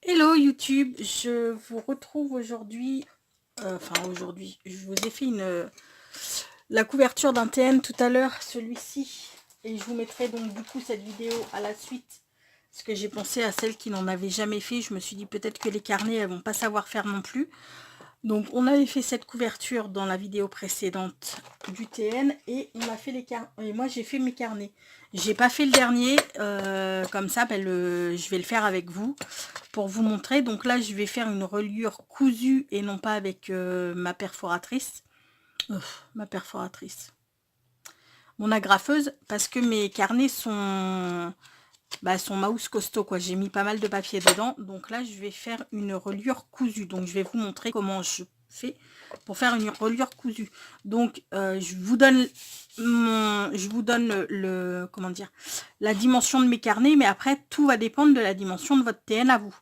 Hello YouTube, je vous retrouve aujourd'hui, aujourd'hui, je vous ai fait la couverture d'un TN tout à l'heure, celui-ci, et je vous mettrai donc du coup cette vidéo à la suite, parce que j'ai pensé à celles qui n'en avaient jamais fait. Je me suis dit peut-être que les carnets, elles vont pas savoir faire non plus. Donc on avait fait cette couverture dans la vidéo précédente du TN et on a fait les carnets. Et moi j'ai fait mes carnets. J'ai pas fait le dernier, comme ça je vais le faire avec vous pour vous montrer. Donc là je vais faire une reliure cousue et non pas avec ma perforatrice. Mon agrafeuse, parce que mes carnets sont mouse costaud quoi. J'ai mis pas mal de papier dedans, donc là je vais faire une reliure cousue. Donc je vais vous montrer comment je fais pour faire une reliure cousue. Donc je vous donne comment dire, la dimension de mes carnets, mais après tout va dépendre de la dimension de votre TN à vous.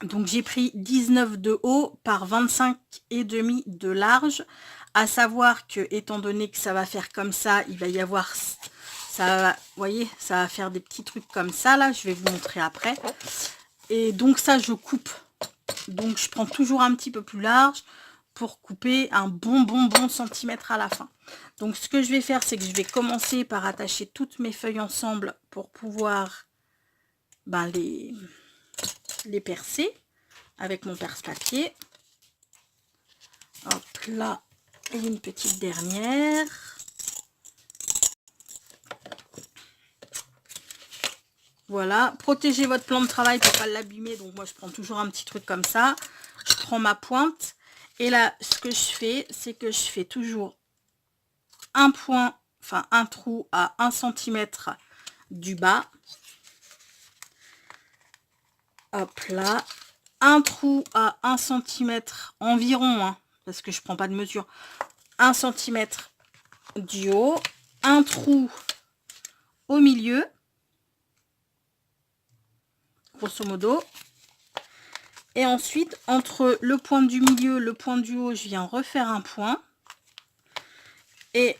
Donc j'ai pris 19 de haut par 25,5 de large, à savoir que étant donné que ça va faire comme ça, il va y avoir ça, vous voyez, ça va faire des petits trucs comme ça là, je vais vous montrer après. Et donc ça je coupe, donc je prends toujours un petit peu plus large pour couper un bon centimètre à la fin. Donc ce que je vais faire, c'est que je vais commencer par attacher toutes mes feuilles ensemble pour pouvoir les percer avec mon perce-papier. Hop là, et une petite dernière. Voilà, protégez votre plan de travail pour pas l'abîmer. Donc moi je prends toujours un petit truc comme ça. Je prends ma pointe. Et là, ce que je fais, c'est que je fais toujours un point, enfin un trou à 1 cm du bas. Hop là. Un trou à 1 cm environ, hein, parce que je prends pas de mesure. 1 cm du haut. Un trou au milieu. Grosso modo. Et ensuite, entre le point du milieu, le point du haut, je viens refaire un point. Et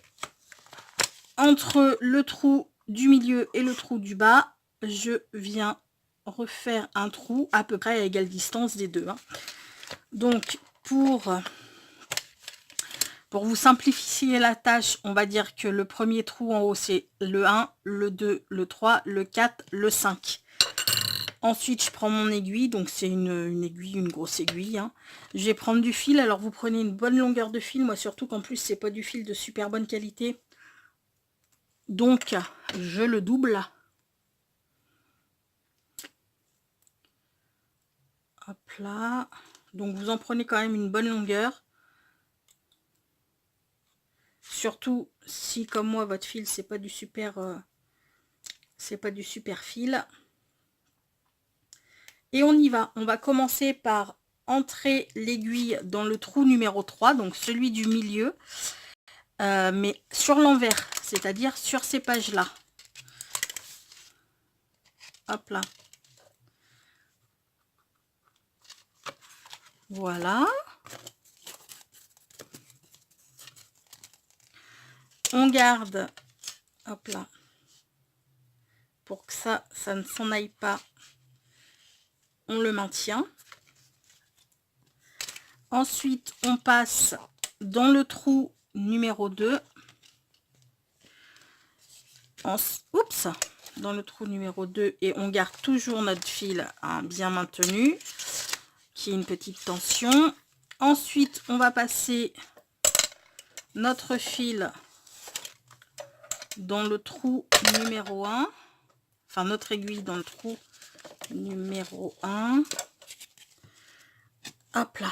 entre le trou du milieu et le trou du bas, je viens refaire un trou à peu près à égale distance des deux. Hein. Donc, pour vous simplifier la tâche, on va dire que le premier trou en haut, c'est le 1, le 2, le 3, le 4, le 5. Ensuite, je prends mon aiguille, donc c'est une aiguille, une grosse aiguille. Hein. Je vais prendre du fil, alors vous prenez une bonne longueur de fil, moi surtout qu'en plus, c'est pas du fil de super bonne qualité. Donc, je le double. Hop là. Donc, vous en prenez quand même une bonne longueur. Surtout si, comme moi, votre fil, c'est pas du super fil. Et on y va. On va commencer par entrer l'aiguille dans le trou numéro 3, donc celui du milieu, mais sur l'envers, c'est-à-dire sur ces pages-là. Hop là. Voilà. On garde, hop là, pour que ça ne s'en aille pas. On le maintient. Ensuite, on passe dans le trou numéro 2. Oups, dans le trou numéro 2 et on garde toujours notre fil hein, bien maintenu, qui est une petite tension. Ensuite, on va passer notre fil dans le trou numéro 1. Enfin, notre aiguille dans le trou numéro 1. Hop là.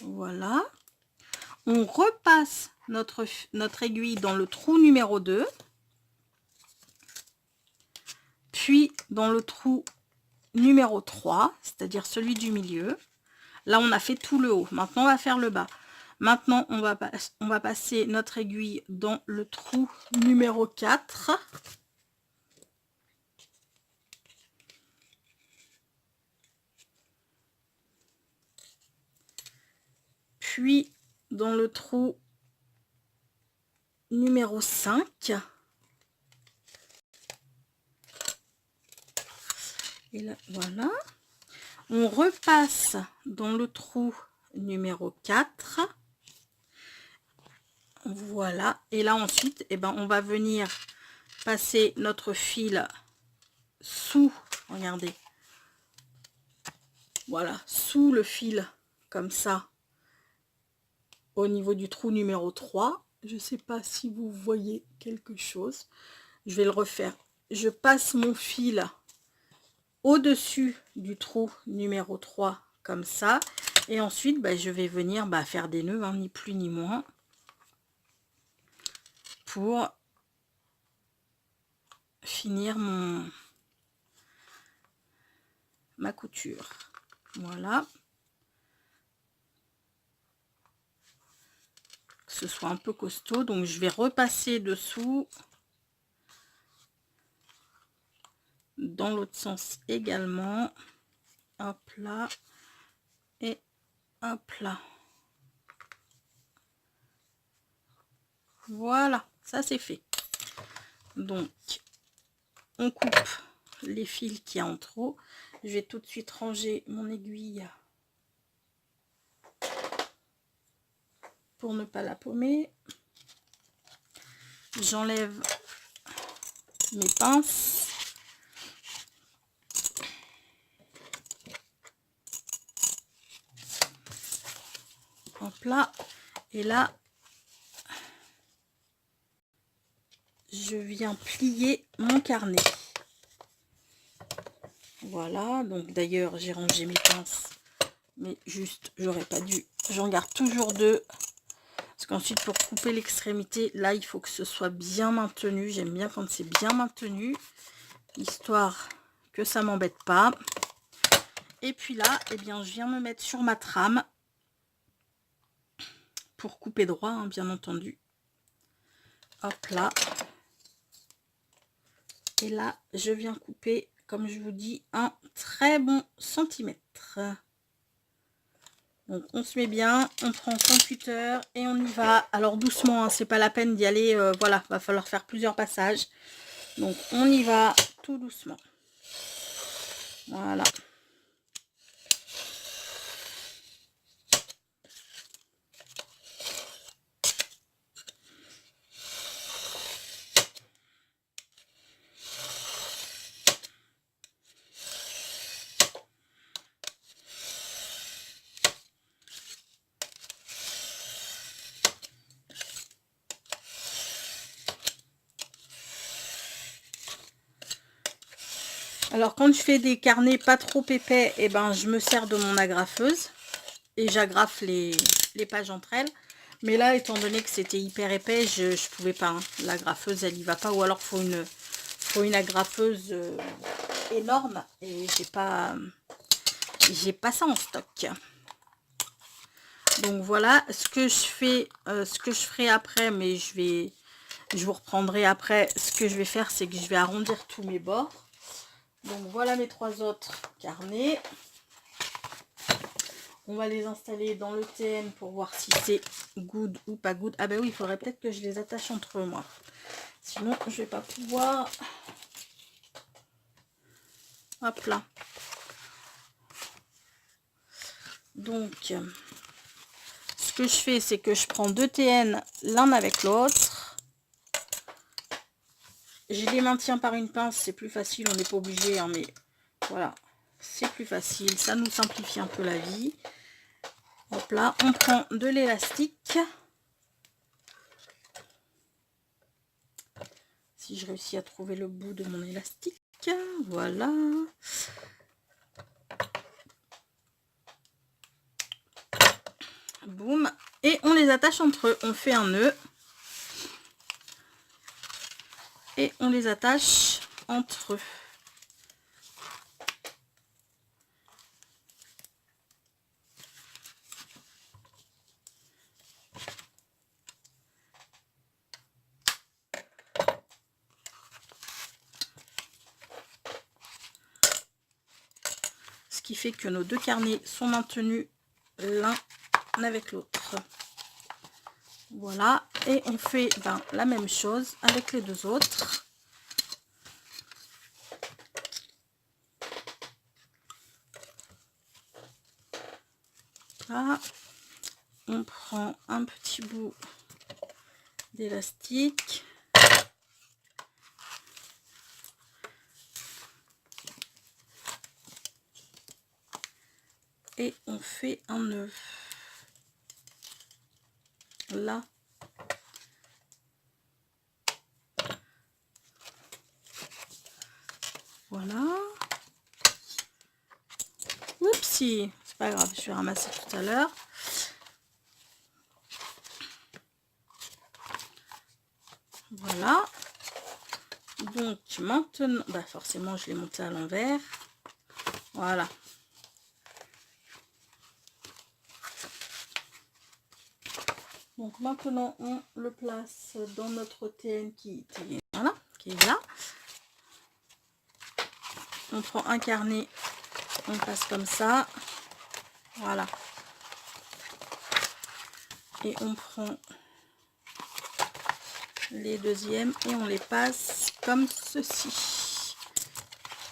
Voilà. On repasse notre aiguille dans le trou numéro 2. Puis dans le trou numéro 3, c'est-à-dire celui du milieu. Là, on a fait tout le haut. Maintenant, on va faire le bas. Maintenant, on va passer notre aiguille dans le trou numéro 4. Puis, dans le trou numéro 5. Et là, voilà. On repasse dans le trou numéro 4. Voilà. Et là, ensuite, eh ben, on va venir passer notre fil sous, regardez. Voilà, sous le fil, comme ça, au niveau du trou numéro 3. Je ne sais pas si vous voyez quelque chose. Je vais le refaire. Je passe mon fil au-dessus du trou numéro 3 comme ça, et ensuite je vais venir faire des nœuds, hein, ni plus ni moins, pour finir ma couture. Voilà, que ce soit un peu costaud. Donc je vais repasser dessous dans l'autre sens également. Hop là, et hop là. Voilà, ça c'est fait. Donc on coupe les fils qu'il y a en trop. Je vais tout de suite ranger mon aiguille pour ne pas la paumer. J'enlève mes pinces. Hop là. Et là, je viens plier mon carnet. Voilà, donc d'ailleurs j'ai rangé mes pinces, mais juste j'aurais pas dû. J'en garde toujours deux, parce qu'ensuite pour couper l'extrémité, là il faut que ce soit bien maintenu. J'aime bien quand c'est bien maintenu, histoire que ça m'embête pas. Et puis là, eh bien je viens me mettre sur ma trame pour couper droit, hein, bien entendu. Hop là. Et là, je viens couper, comme je vous dis, un très bon centimètre. Donc, on se met bien, on prend son cutter et on y va. Alors, doucement, hein, c'est pas la peine d'y aller. Voilà, va falloir faire plusieurs passages. Donc, on y va tout doucement. Voilà. Alors quand je fais des carnets pas trop épais, et ben je me sers de mon agrafeuse et j'agrafe les pages entre elles. Mais là, étant donné que c'était hyper épais, je pouvais pas. Hein. L'agrafeuse, elle y va pas, ou alors faut une agrafeuse énorme et j'ai pas ça en stock. Donc voilà ce que je fais, ce que je ferai après, mais je vous reprendrai après. Ce que je vais faire, c'est que je vais arrondir tous mes bords. Donc voilà mes trois autres carnets. On va les installer dans le TN pour voir si c'est good ou pas good. Ah ben oui, il faudrait peut-être que je les attache entre eux, moi. Sinon, je vais pas pouvoir. Hop là. Donc, ce que je fais, c'est que je prends deux TN l'un avec l'autre. Je les maintiens par une pince, c'est plus facile, on n'est pas obligé, hein, mais voilà, c'est plus facile, ça nous simplifie un peu la vie. Hop là, on prend de l'élastique. Si je réussis à trouver le bout de mon élastique, voilà. Boum, et on les attache entre eux, on fait un nœud. Et on les attache entre eux. Ce qui fait que nos deux carnets sont maintenus l'un avec l'autre. Voilà, et on fait la même chose avec les deux autres. Là, on prend un petit bout d'élastique. Et on fait un nœud. Là. Voilà. Oupsie, c'est pas grave, je vais ramasser tout à l'heure. Voilà. Donc maintenant, forcément je l'ai monté à l'envers. Voilà. Donc maintenant on le place dans notre TN qui est là. On prend un carnet, on passe comme ça. Voilà. Et on prend les deuxièmes et on les passe comme ceci.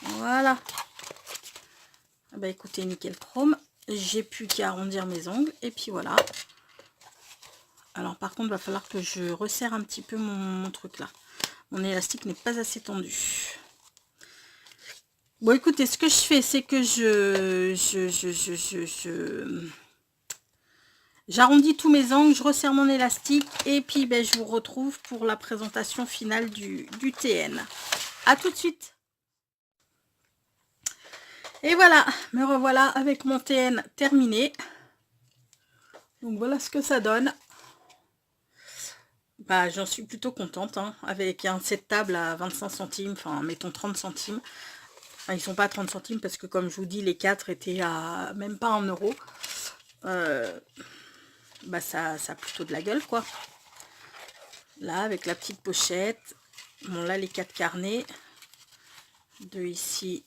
Voilà. Écoutez, nickel chrome. J'ai plus qu'à arrondir mes ongles et puis voilà. Alors par contre, il va falloir que je resserre un petit peu mon truc là. Mon élastique n'est pas assez tendu. Bon, écoutez, ce que je fais, c'est que j'arrondis tous mes angles, je resserre mon élastique et puis je vous retrouve pour la présentation finale du TN. À tout de suite. Et voilà, me revoilà avec mon TN terminé. Donc voilà ce que ça donne. J'en suis plutôt contente, hein, avec un set table à 25 centimes, enfin mettons 30 centimes. Enfin, ils sont pas à 30 centimes parce que comme je vous dis, les 4 étaient à même pas 1 euro. Ça a plutôt de la gueule, quoi. Là, avec la petite pochette. Bon, là, les 4 carnets. 2 ici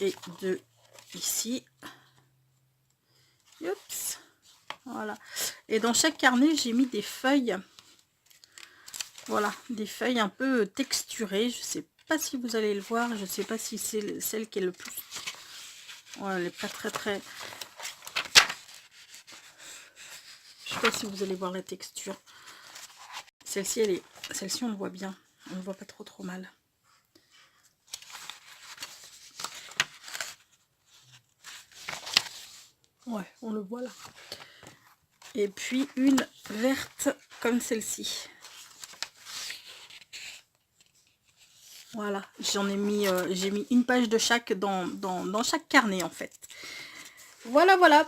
et 2 ici. Oups. Voilà. Et dans chaque carnet, j'ai mis des feuilles. Voilà, des feuilles un peu texturées. Je sais pas si vous allez le voir. Je sais pas si c'est celle qui est le plus... Ouais, elle n'est pas très... Je sais pas si vous allez voir la texture. Celle-ci, celle-ci, on le voit bien. On le voit pas trop mal. Ouais, on le voit là. Et puis une verte comme celle-ci. Voilà, j'en ai mis, j'ai mis une page de chaque dans chaque carnet en fait. Voilà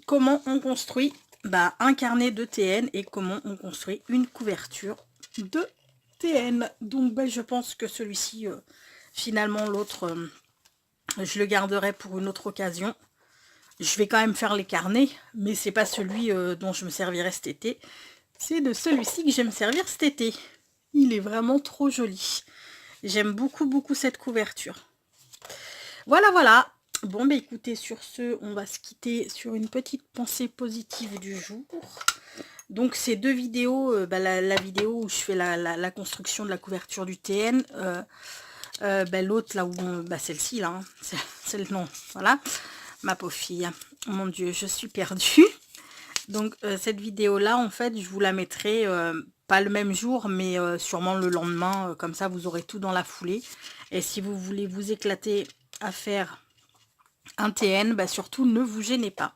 comment on construit un carnet de TN et comment on construit une couverture de TN. Donc je pense que celui-ci, finalement l'autre, je le garderai pour une autre occasion. Je vais quand même faire les carnets, mais c'est pas celui dont je me servirai cet été. C'est de celui-ci que je vais me servir cet été. Il est vraiment trop joli. J'aime beaucoup cette couverture. Voilà. Bon, écoutez, sur ce, on va se quitter sur une petite pensée positive du jour. Donc, ces deux vidéos, la vidéo où je fais la construction de la couverture du TN, l'autre, là où, celle-ci, là, non, voilà, ma pauvre fille, mon Dieu, je suis perdue. Donc, cette vidéo-là, en fait, je vous la mettrai... pas le même jour, mais sûrement le lendemain, comme ça vous aurez tout dans la foulée. Et si vous voulez vous éclater à faire un TN, surtout ne vous gênez pas.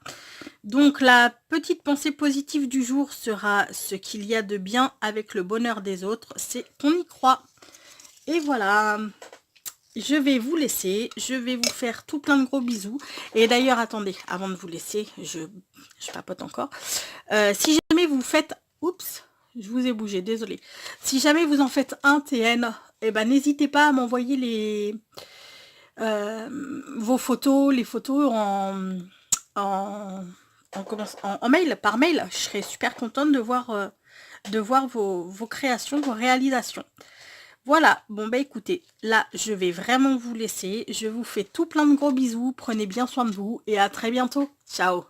Donc la petite pensée positive du jour sera: ce qu'il y a de bien avec le bonheur des autres, c'est qu'on y croit. Et voilà, je vais vous laisser, je vais vous faire tout plein de gros bisous. Et d'ailleurs, attendez, avant de vous laisser, je papote encore. Si jamais vous faites... Oups, je vous ai bougé, désolé. Si jamais vous en faites un TN, n'hésitez pas à m'envoyer vos photos, les photos en mail, par mail. Je serais super contente de voir vos créations, vos réalisations. Voilà, bon écoutez, là je vais vraiment vous laisser. Je vous fais tout plein de gros bisous, prenez bien soin de vous et à très bientôt. Ciao.